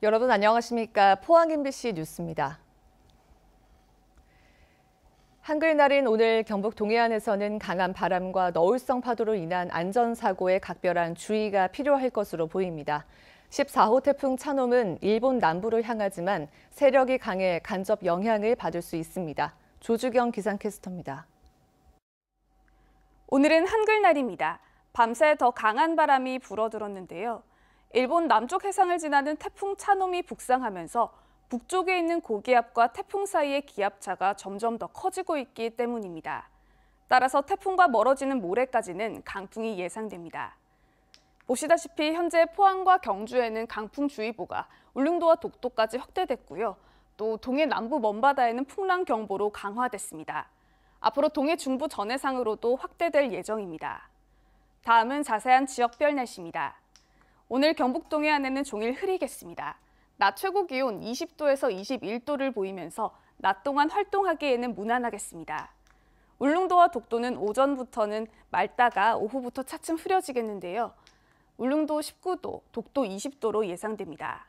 여러분 안녕하십니까? 포항 MBC 뉴스입니다. 한글날인 오늘 경북 동해안에서는 강한 바람과 너울성 파도로 인한 안전사고에 각별한 주의가 필요할 것으로 보입니다. 14호 태풍 차놈은 일본 남부로 향하지만 세력이 강해 간접 영향을 받을 수 있습니다. 조주경 기상캐스터입니다. 오늘은 한글날입니다. 밤새 더 강한 바람이 불어들었는데요. 일본 남쪽 해상을 지나는 태풍 차놈이 북상하면서 북쪽에 있는 고기압과 태풍 사이의 기압차가 점점 더 커지고 있기 때문입니다. 따라서 태풍과 멀어지는 모레까지는 강풍이 예상됩니다. 보시다시피 현재 포항과 경주에는 강풍주의보가 울릉도와 독도까지 확대됐고요. 또 동해 남부 먼바다에는 풍랑경보로 강화됐습니다. 앞으로 동해 중부 전해상으로도 확대될 예정입니다. 다음은 자세한 지역별 날씨입니다. 오늘 경북 동해안에는 종일 흐리겠습니다. 낮 최고 기온 20도에서 21도를 보이면서 낮 동안 활동하기에는 무난하겠습니다. 울릉도와 독도는 오전부터는 맑다가 오후부터 차츰 흐려지겠는데요. 울릉도 19도, 독도 20도로 예상됩니다.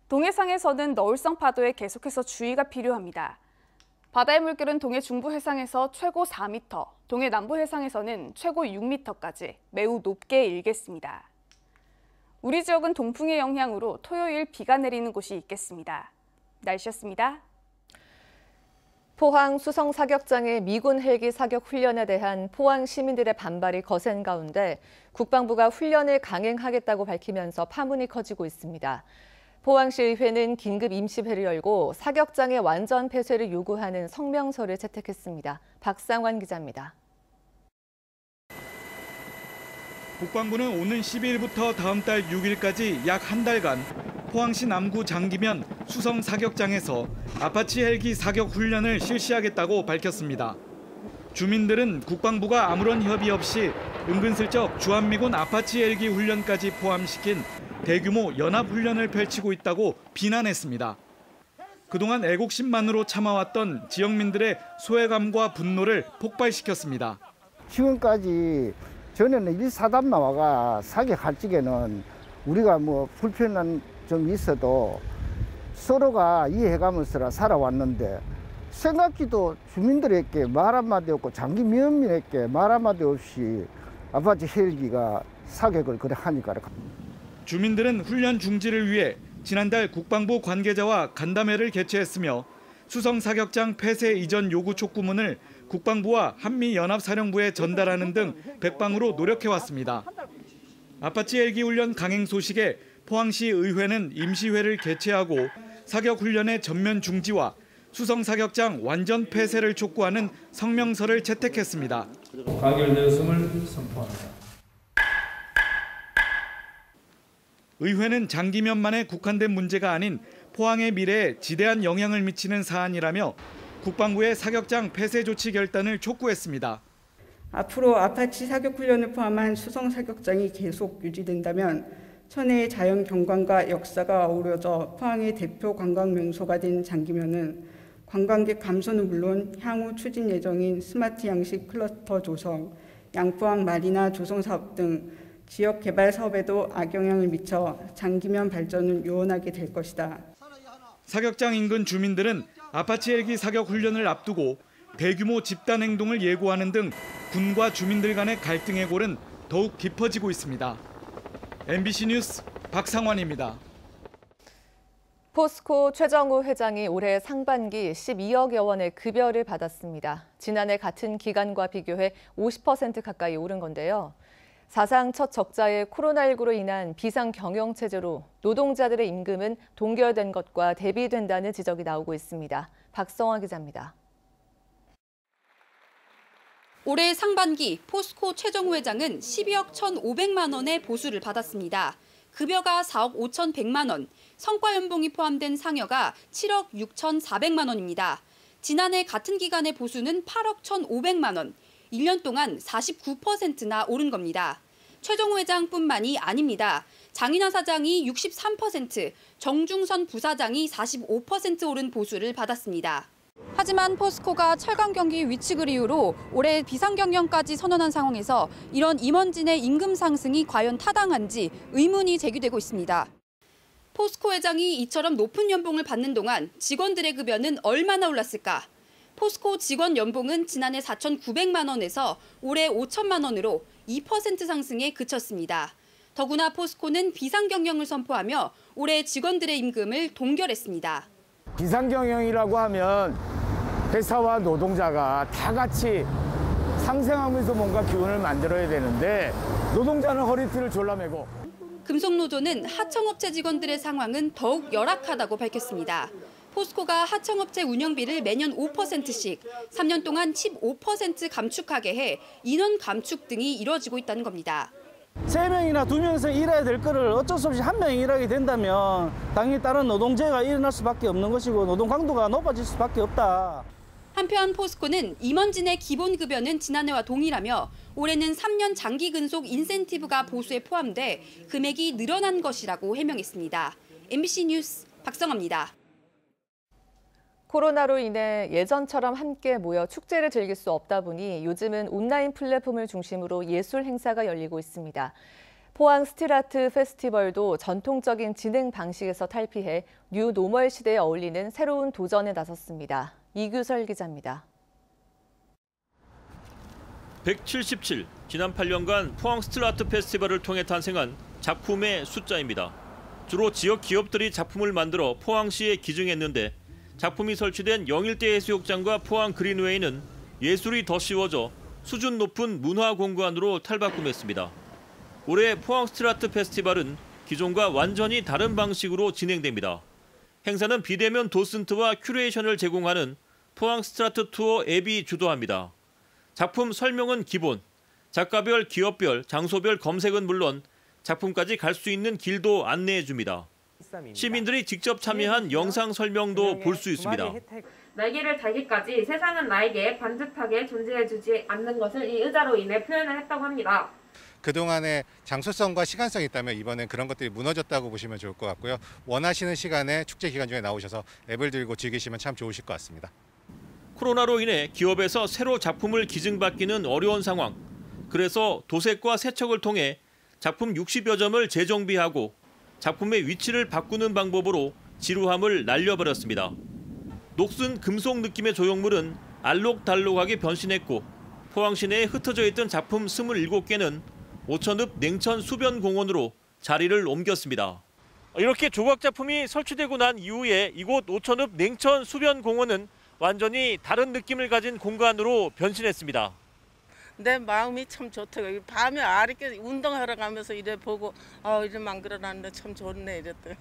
동해상에서는 너울성 파도에 계속해서 주의가 필요합니다. 바다의 물결은 동해 중부 해상에서 최고 4m, 동해 남부 해상에서는 최고 6m까지 매우 높게 일겠습니다. 우리 지역은 동풍의 영향으로 토요일 비가 내리는 곳이 있겠습니다. 날씨였습니다. 포항 수성 사격장의 미군 헬기 사격 훈련에 대한 포항 시민들의 반발이 거센 가운데 국방부가 훈련을 강행하겠다고 밝히면서 파문이 커지고 있습니다. 포항시의회는 긴급 임시회를 열고 사격장의 완전 폐쇄를 요구하는 성명서를 채택했습니다. 박상환 기자입니다. 국방부는 오는 12일부터 다음 달 6일까지 약 한 달간 포항시 남구 장기면 수성 사격장에서 아파치 헬기 사격 훈련을 실시하겠다고 밝혔습니다. 주민들은 국방부가 아무런 협의 없이 은근슬쩍 주한미군 아파치 헬기 훈련까지 포함시킨 대규모 연합훈련을 펼치고 있다고 비난했습니다. 그동안 애국심만으로 참아왔던 지역민들의 소외감과 분노를 폭발시켰습니다. 지금까지 전에는 1사단 나와가 사격할 적에는 우리가 불편한 점이 있어도 서로가 이해해가면서 살아왔는데 생각지도 주민들에게 말 한마디 없고 장기 면민에게 말 한마디 없이 아파치 헬기가 사격을 그래 하니까. 주민들은 훈련 중지를 위해 지난달 국방부 관계자와 간담회를 개최했으며 수성 사격장 폐쇄 이전 요구 촉구문을 국방부와 한미연합사령부에 전달하는 등 백방으로 노력해왔습니다. 아파치 헬기 훈련 강행 소식에 포항시 의회는 임시회를 개최하고 사격 훈련의 전면 중지와 수성 사격장 완전 폐쇄를 촉구하는 성명서를 채택했습니다. 가결되었음을 선포합니다. 의회는 장기면만에 국한된 문제가 아닌 포항의 미래에 지대한 영향을 미치는 사안이라며 국방부의 사격장 폐쇄 조치 결단을 촉구했습니다. 앞으로 아파치 사격 훈련을 포함한 수성 사격장이 계속 유지된다면 천혜의 자연 경관과 역사가 어우러져 포항의 대표 관광 명소가 된 장기면은 관광객 감소는 물론 향후 추진 예정인 스마트 양식 클러스터 조성, 양포항 마리나 조성 사업 등 지역 개발 사업에도 악영향을 미쳐 장기면 발전을 요원하게 될 것이다. 사격장 인근 주민들은 아파치 헬기 사격 훈련을 앞두고 대규모 집단 행동을 예고하는 등 군과 주민들 간의 갈등의 골은 더욱 깊어지고 있습니다. MBC 뉴스 박상환입니다. 포스코 최정우 회장이 올해 상반기 12억여 원의 급여를 받았습니다. 지난해 같은 기간과 비교해 50% 가까이 오른 건데요. 사상 첫 적자의 코로나19로 인한 비상경영체제로 노동자들의 임금은 동결된 것과 대비된다는 지적이 나오고 있습니다. 박성화 기자입니다. 올해 상반기 포스코 최정우 회장은 12억 1,500만 원의 보수를 받았습니다. 급여가 4억 5,100만 원, 성과연봉이 포함된 상여가 7억 6,400만 원입니다. 지난해 같은 기간의 보수는 8억 1,500만 원, 1년 동안 49%나 오른 겁니다. 최정우 회장뿐만이 아닙니다. 장인하 사장이 63%, 정중선 부사장이 45% 오른 보수를 받았습니다. 하지만 포스코가 철강 경기 위축을 이유로 올해 비상경영까지 선언한 상황에서 이런 임원진의 임금 상승이 과연 타당한지 의문이 제기되고 있습니다. 포스코 회장이 이처럼 높은 연봉을 받는 동안 직원들의 급여는 얼마나 올랐을까? 포스코 직원 연봉은 지난해 4,900만 원에서 올해 5천만 원으로 2% 상승에 그쳤습니다. 더구나 포스코는 비상경영을 선포하며 올해 직원들의 임금을 동결했습니다. 비상경영이라고 하면 회사와 노동자가 다 같이 상생하면서 뭔가 기운을 만들어야 되는데 노동자는 허리띠를 졸라매고. 금속노조는 하청업체 직원들의 상황은 더욱 열악하다고 밝혔습니다. 포스코가 하청업체 운영비를 매년 5%씩 3년 동안 15% 감축하게 해 인원 감축 등이 이뤄지고 있다는 겁니다. 3명이나 2명이서 일해야 될 거를 어쩔 수 없이 1명이 일하게 된다면 당연히 다른 노동재해가 일어날 수밖에 없는 것이고 노동 강도가 높아질 수밖에 없다. 한편 포스코는 임원진의 기본급여는 지난해와 동일하며 올해는 3년 장기 근속 인센티브가 보수에 포함돼 금액이 늘어난 것이라고 해명했습니다. MBC 뉴스 박성아입니다. 코로나로 인해 예전처럼 함께 모여 축제를 즐길 수 없다 보니 요즘은 온라인 플랫폼을 중심으로 예술 행사가 열리고 있습니다. 포항 스틸아트 페스티벌도 전통적인 진행 방식에서 탈피해 뉴 노멀 시대에 어울리는 새로운 도전에 나섰습니다. 이규설 기자입니다. 177, 지난 8년간 포항 스틸아트 페스티벌을 통해 탄생한 작품의 숫자입니다. 주로 지역 기업들이 작품을 만들어 포항시에 기증했는데 작품이 설치된 영일대 해수욕장과 포항 그린웨이는 예술이 더 쉬워져 수준 높은 문화 공간으로 탈바꿈했습니다. 올해 포항 스틸아트 페스티벌은 기존과 완전히 다른 방식으로 진행됩니다. 행사는 비대면 도슨트와 큐레이션을 제공하는 포항 스틸아트 투어 앱이 주도합니다. 작품 설명은 기본, 작가별, 기업별, 장소별 검색은 물론 작품까지 갈 수 있는 길도 안내해 줍니다. 시민들이 직접 참여한 영상 설명도 볼 수 있습니다. 날개를 달기까지 세상은 나에게 반듯하게 존재해주지 않는 것을 이 의자로 인해 표현을 했다고 합니다. 그동안에 장소성과 시간성이 있다면 이번엔 그런 것들이 무너졌다고 보시면 좋을 것 같고요. 원하시는 시간에 축제 기간 중에 나오셔서 앱을 들고 즐기시면 참 좋으실 것 같습니다. 코로나로 인해 기업에서 새로 작품을 기증받기는 어려운 상황. 그래서 도색과 세척을 통해 작품 60여 점을 재정비하고 작품의 위치를 바꾸는 방법으로 지루함을 날려버렸습니다. 녹슨 금속 느낌의 조형물은 알록달록하게 변신했고 포항 시내에 흩어져 있던 작품 27개는 오천읍 냉천 수변 공원으로 자리를 옮겼습니다. 이렇게 조각 작품이 설치되고 난 이후에 이곳 오천읍 냉천 수변 공원은 완전히 다른 느낌을 가진 공간으로 변신했습니다. 내 마음이 참 좋더라고요. 밤에 이렇게 운동하러 가면서 이래 보고 이래 만들어놨는데 참 좋네 이랬더니.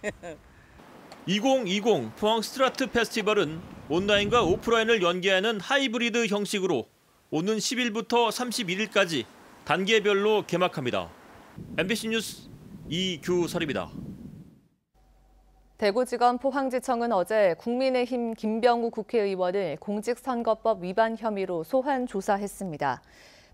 2020 포항 스틸아트 페스티벌은 온라인과 오프라인을 연계하는 하이브리드 형식으로 오는 10일부터 31일까지 단계별로 개막합니다. MBC 뉴스 이규설입니다. 대구지검 포항지청은 어제 국민의힘 김병우 국회의원을 공직선거법 위반 혐의로 소환 조사했습니다.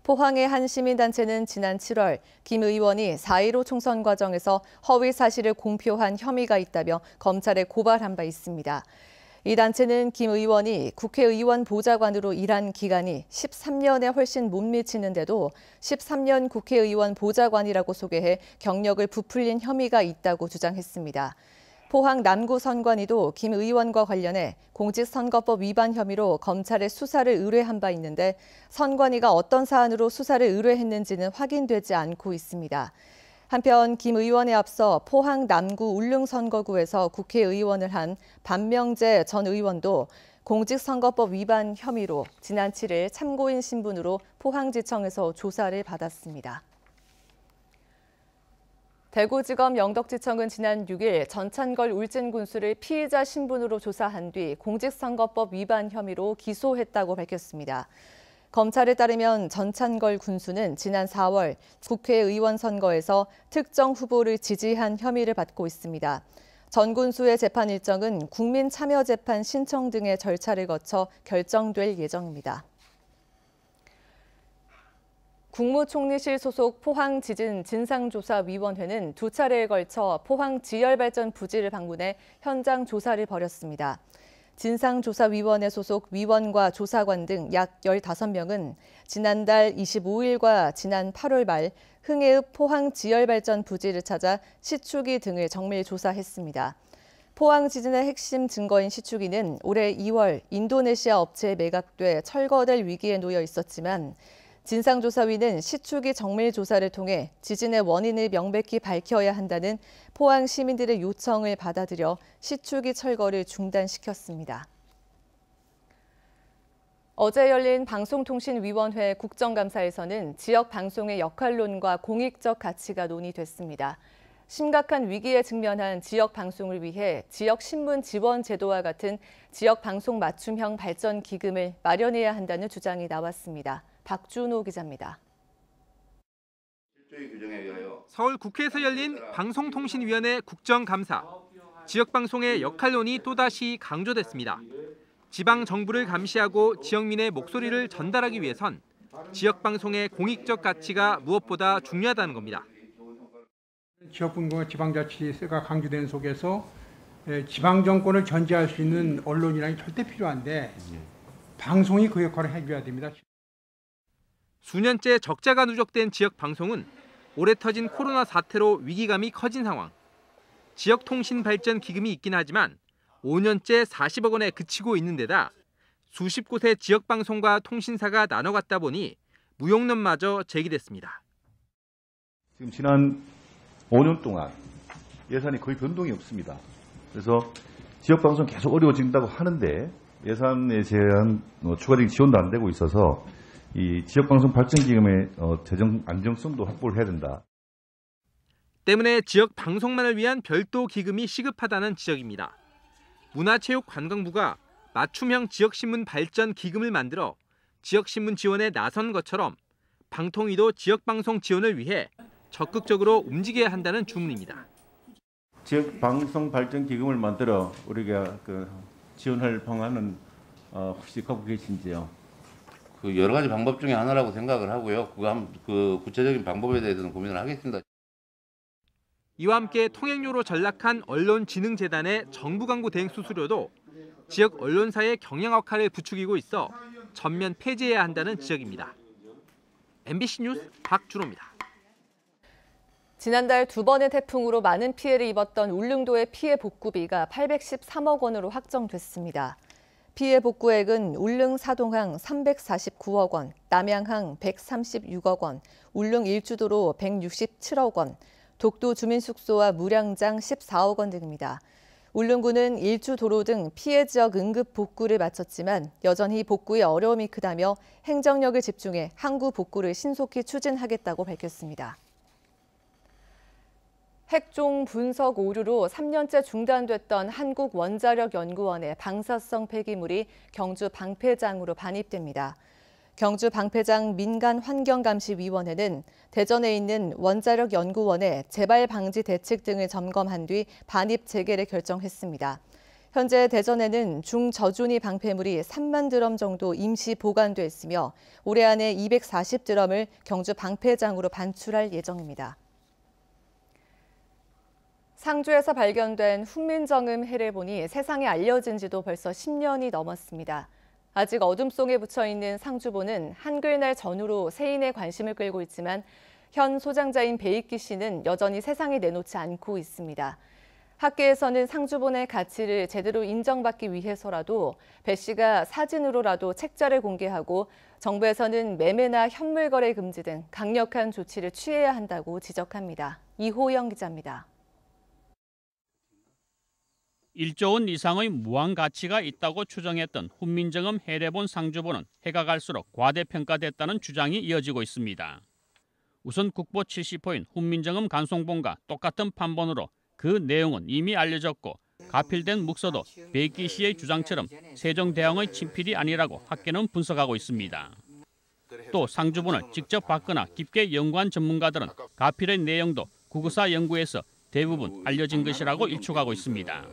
포항의 한 시민단체는 지난 7월 김 의원이 4.15 총선 과정에서 허위 사실을 공표한 혐의가 있다며 검찰에 고발한 바 있습니다. 이 단체는 김 의원이 국회의원 보좌관으로 일한 기간이 13년에 훨씬 못 미치는데도 13년 국회의원 보좌관이라고 소개해 경력을 부풀린 혐의가 있다고 주장했습니다. 포항 남구선관위도 김 의원과 관련해 공직선거법 위반 혐의로 검찰에 수사를 의뢰한 바 있는데 선관위가 어떤 사안으로 수사를 의뢰했는지는 확인되지 않고 있습니다. 한편 김 의원에 앞서 포항 남구 울릉선거구에서 국회의원을 한 반명재 전 의원도 공직선거법 위반 혐의로 지난 7일 참고인 신분으로 포항지청에서 조사를 받았습니다. 대구지검 영덕지청은 지난 6일 전찬걸 울진군수를 피의자 신분으로 조사한 뒤 공직선거법 위반 혐의로 기소했다고 밝혔습니다. 검찰에 따르면 전찬걸 군수는 지난 4월 국회의원 선거에서 특정 후보를 지지한 혐의를 받고 있습니다. 전 군수의 재판 일정은 국민참여재판 신청 등의 절차를 거쳐 결정될 예정입니다. 국무총리실 소속 포항지진-진상조사위원회는 두 차례에 걸쳐 포항 지열발전 부지를 방문해 현장 조사를 벌였습니다. 진상조사위원회 소속 위원과 조사관 등 약 15명은 지난달 25일과 지난 8월 말 흥해읍 포항 지열발전 부지를 찾아 시추기 등을 정밀 조사했습니다. 포항 지진의 핵심 증거인 시추기는 올해 2월 인도네시아 업체에 매각돼 철거될 위기에 놓여 있었지만 진상조사위는 시추기 정밀 조사를 통해 지진의 원인을 명백히 밝혀야 한다는 포항 시민들의 요청을 받아들여 시추기 철거를 중단시켰습니다. 어제 열린 방송통신위원회 국정감사에서는 지역 방송의 역할론과 공익적 가치가 논의됐습니다. 심각한 위기에 직면한 지역 방송을 위해 지역 신문 지원 제도와 같은 지역 방송 맞춤형 발전 기금을 마련해야 한다는 주장이 나왔습니다. 박준호 기자입니다. 서울 국회에서 열린 방송통신위원회 국정감사. 지역방송의 역할론이 또다시 강조됐습니다. 지방정부를 감시하고 지역민의 목소리를 전달하기 위해선 지역방송의 공익적 가치가 무엇보다 중요하다는 겁니다. 지역분과 지방자치가 강조되는 속에서 지방정권을 견제할 수 있는 언론이라는 게 절대 필요한데 방송이 그 역할을 해줘야 됩니다. 수년째 적자가 누적된 지역방송은 올해 터진 코로나 사태로 위기감이 커진 상황. 지역통신발전기금이 있긴 하지만 5년째 40억 원에 그치고 있는 데다 수십 곳의 지역방송과 통신사가 나눠갔다 보니 무용론마저 제기됐습니다. 지금 지난 5년 동안 예산이 거의 변동이 없습니다. 그래서 지역방송 계속 어려워진다고 하는데 예산에 대한 추가적인 지원도 안 되고 있어서 이 지역방송 발전기금의 재정 안정성도 확보를 해야 된다. 때문에 지역방송만을 위한 별도 기금이 시급하다는 지적입니다. 문화체육관광부가 맞춤형 지역신문 발전 기금을 만들어 지역신문 지원에 나선 것처럼 방통위도 지역방송 지원을 위해 적극적으로 움직여야 한다는 주문입니다. 지역방송 발전 기금을 만들어 우리가 지원할 방안은 혹시 갖고 계신지요? 여러 가지 방법 중에 하나라고 생각을 하고요. 그 구체적인 방법에 대해서는 고민을 하겠습니다. 이와 함께 통행료로 전락한 언론진흥재단의 정부 광고 대행 수수료도 지역 언론사의 경영 역할을 부추기고 있어 전면 폐지해야 한다는 지적입니다. MBC 뉴스 박준호입니다. 지난달 2번의 태풍으로 많은 피해를 입었던 울릉도의 피해 복구비가 813억 원으로 확정됐습니다. 피해 복구액은 울릉 사동항 349억 원, 남양항 136억 원, 울릉 일주도로 167억 원, 독도 주민숙소와 무량장 14억 원 등입니다. 울릉구는 일주도로 등 피해 지역 응급 복구를 마쳤지만 여전히 복구에 어려움이 크다며 행정력을 집중해 항구 복구를 신속히 추진하겠다고 밝혔습니다. 핵종 분석 오류로 3년째 중단됐던 한국원자력연구원의 방사성 폐기물이 경주 방패장으로 반입됩니다. 경주 방패장 민간환경감시위원회는 대전에 있는 원자력연구원의 재발 방지 대책 등을 점검한 뒤 반입 재개를 결정했습니다. 현재 대전에는 중저준위 방패물이 3만 드럼 정도 임시 보관돼 있으며 올해 안에 240드럼을 경주 방패장으로 반출할 예정입니다. 상주에서 발견된 훈민정음 해를 보니 세상에 알려진 지도 벌써 10년이 넘었습니다. 아직 어둠 속에 묻혀있는 상주보는 한글날 전후로 세인의 관심을 끌고 있지만 현 소장자인 배익기 씨는 여전히 세상에 내놓지 않고 있습니다. 학계에서는 상주본의 가치를 제대로 인정받기 위해서라도 배 씨가 사진으로라도 책자를 공개하고 정부에서는 매매나 현물 거래 금지 등 강력한 조치를 취해야 한다고 지적합니다. 이호영 기자입니다. 1조 원 이상의 무한 가치가 있다고 추정했던 훈민정음 해례본 상주본은 해가 갈수록 과대평가됐다는 주장이 이어지고 있습니다. 우선 국보 70호인 훈민정음 간송본과 똑같은 판본으로 그 내용은 이미 알려졌고 가필된 묵서도 배익기 씨의 주장처럼 세종대왕의 친필이 아니라고 학계는 분석하고 있습니다. 또 상주본을 직접 받거나 깊게 연구한 전문가들은 가필의 내용도 국어사 연구에서 대부분 알려진 것이라고 일축하고 있습니다.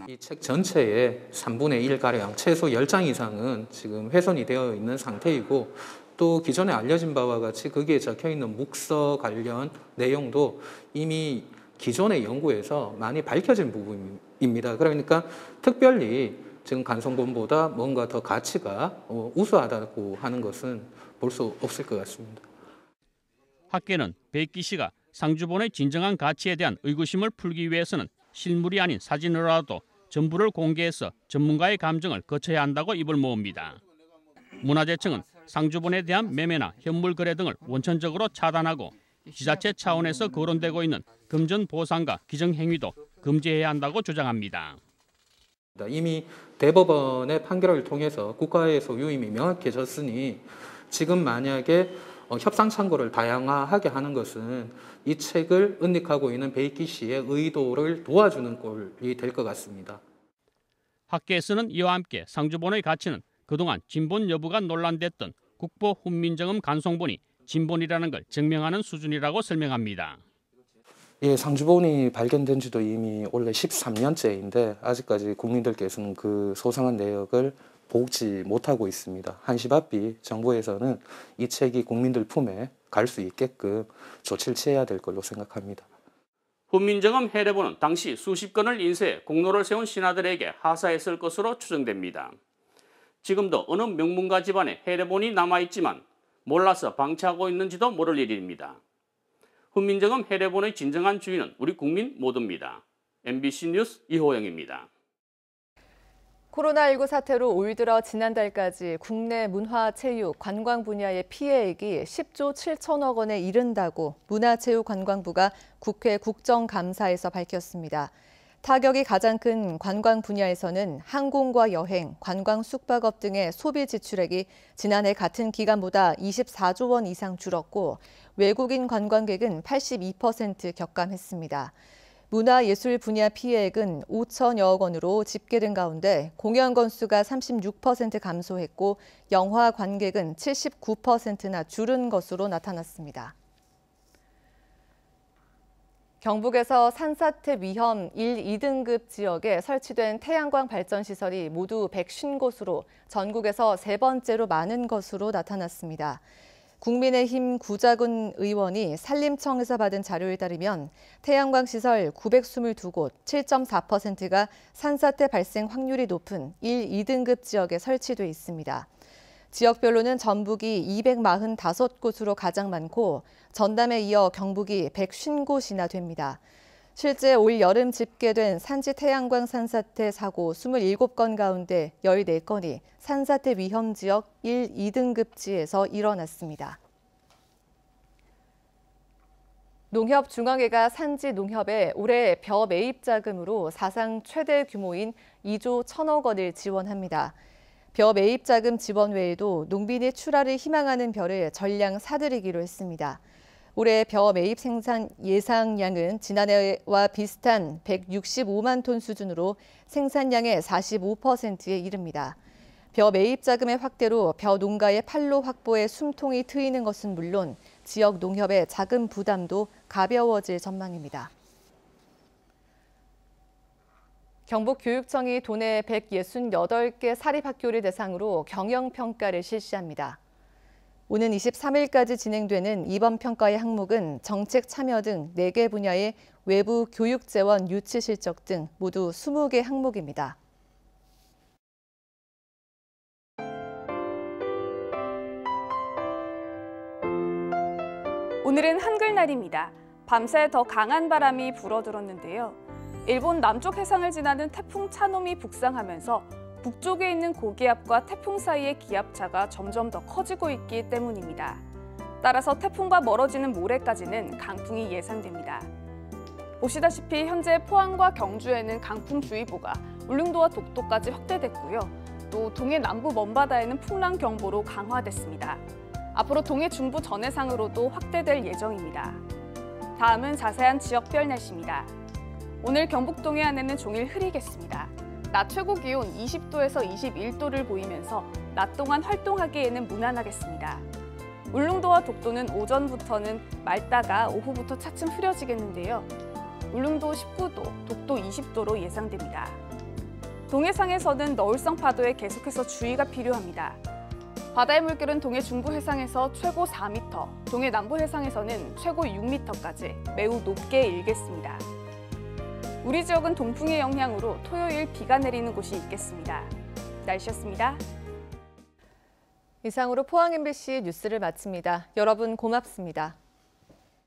이 책 전체의 3분의 1가량, 최소 10장 이상은 지금 훼손이 되어 있는 상태이고 또 기존에 알려진 바와 같이 거기에 적혀있는 묵서 관련 내용도 이미 기존의 연구에서 많이 밝혀진 부분입니다. 그러니까 특별히 지금 간송본보다 뭔가 더 가치가 우수하다고 하는 것은 볼 수 없을 것 같습니다. 학계는 백기 씨가 상주본의 진정한 가치에 대한 의구심을 풀기 위해서는 실물이 아닌 사진으로라도 전부를 공개해서 전문가의 감정을 거쳐야 한다고 입을 모읍니다. 문화재청은 상주본에 대한 매매나 현물 거래 등을 원천적으로 차단하고 지자체 차원에서 거론되고 있는 금전 보상과 기증 행위도 금지해야 한다고 주장합니다. 이미 대법원의 판결을 통해서 국가의 소유임이 명확해졌으니 지금 만약에 협상 창구를 다양화하게 하는 것은 이 책을 은닉하고 있는 백기 씨의 의도를 도와주는 꼴이 될 것 같습니다. 학계에서는 이와 함께 상주본의 가치는 그동안 진본 여부가 논란됐던 국보 훈민정음 간송본이 진본이라는 걸 증명하는 수준이라고 설명합니다. 예, 상주본이 발견된 지도 이미 원래 13년째인데 아직까지 국민들께서는 그 소상한 내역을 보지 못하고 있습니다. 한시바삐 정부에서는 이 책이 국민들 품에 갈 수 있게끔 조치를 취해야 될 걸로 생각합니다. 훈민정음 해례본은 당시 수십 건을 인쇄해 공로를 세운 신하들에게 하사했을 것으로 추정됩니다. 지금도 어느 명문가 집안에 해례본이 남아있지만 몰라서 방치하고 있는지도 모를 일입니다. 훈민정음 해례본의 진정한 주인은 우리 국민 모두입니다. MBC 뉴스 이호영입니다. 코로나19 사태로 올 들어 지난달까지 국내 문화, 체육, 관광 분야의 피해액이 10조 7천억 원에 이른다고 문화체육관광부가 국회 국정감사에서 밝혔습니다. 타격이 가장 큰 관광 분야에서는 항공과 여행, 관광 숙박업 등의 소비 지출액이 지난해 같은 기간보다 24조 원 이상 줄었고 외국인 관광객은 82% 격감했습니다. 문화예술 분야 피해액은 5천여억 원으로 집계된 가운데 공연 건수가 36% 감소했고 영화 관객은 79%나 줄은 것으로 나타났습니다. 경북에서 산사태 위험 1, 2등급 지역에 설치된 태양광 발전 시설이 모두 150곳으로 전국에서 세 번째로 많은 것으로 나타났습니다. 국민의힘 구자군 의원이 산림청에서 받은 자료에 따르면 태양광 시설 922곳, 7.4%가 산사태 발생 확률이 높은 1, 2등급 지역에 설치돼 있습니다. 지역별로는 전북이 245곳으로 가장 많고 전남에 이어 경북이 150곳이나 됩니다. 실제 올 여름 집계된 산지 태양광 산사태 사고 27건 가운데 14건이 산사태 위험 지역 1, 2등급지에서 일어났습니다. 농협중앙회가 산지 농협에 올해 벼 매입 자금으로 사상 최대 규모인 2조 1천억 원을 지원합니다. 벼 매입 자금 지원 외에도 농민이 출하를 희망하는 벼를 전량 사들이기로 했습니다. 올해 벼 매입 생산 예상량은 지난해와 비슷한 165만 톤 수준으로 생산량의 45%에 이릅니다. 벼 매입 자금의 확대로 벼 농가의 판로 확보에 숨통이 트이는 것은 물론 지역 농협의 자금 부담도 가벼워질 전망입니다. 경북교육청이 도내 168개 사립학교를 대상으로 경영평가를 실시합니다. 오는 23일까지 진행되는 이번 평가의 항목은 정책 참여 등 4개 분야의 외부 교육 재원 유치 실적 등 모두 20개 항목입니다. 오늘은 한글날입니다. 밤새 더 강한 바람이 불어들었는데요. 일본 남쪽 해상을 지나는 태풍 차놈이 북상하면서 북쪽에 있는 고기압과 태풍 사이의 기압차가 점점 더 커지고 있기 때문입니다. 따라서 태풍과 멀어지는 모레까지는 강풍이 예상됩니다. 보시다시피 현재 포항과 경주에는 강풍주의보가 울릉도와 독도까지 확대됐고요. 또 동해 남부 먼바다에는 풍랑경보로 강화됐습니다. 앞으로 동해 중부 전해상으로도 확대될 예정입니다. 다음은 자세한 지역별 날씨입니다. 오늘 경북 동해안에는 종일 흐리겠습니다. 낮 최고 기온 20도에서 21도를 보이면서 낮 동안 활동하기에는 무난하겠습니다. 울릉도와 독도는 오전부터는 맑다가 오후부터 차츰 흐려지겠는데요. 울릉도 19도, 독도 20도로 예상됩니다. 동해상에서는 너울성 파도에 계속해서 주의가 필요합니다. 바다의 물결은 동해 중부 해상에서 최고 4m, 동해 남부 해상에서는 최고 6m까지 매우 높게 일겠습니다. 우리 지역은 동풍의 영향으로 토요일 비가 내리는 곳이 있겠습니다. 날씨였습니다. 이상으로 포항 MBC 뉴스를 마칩니다. 여러분 고맙습니다.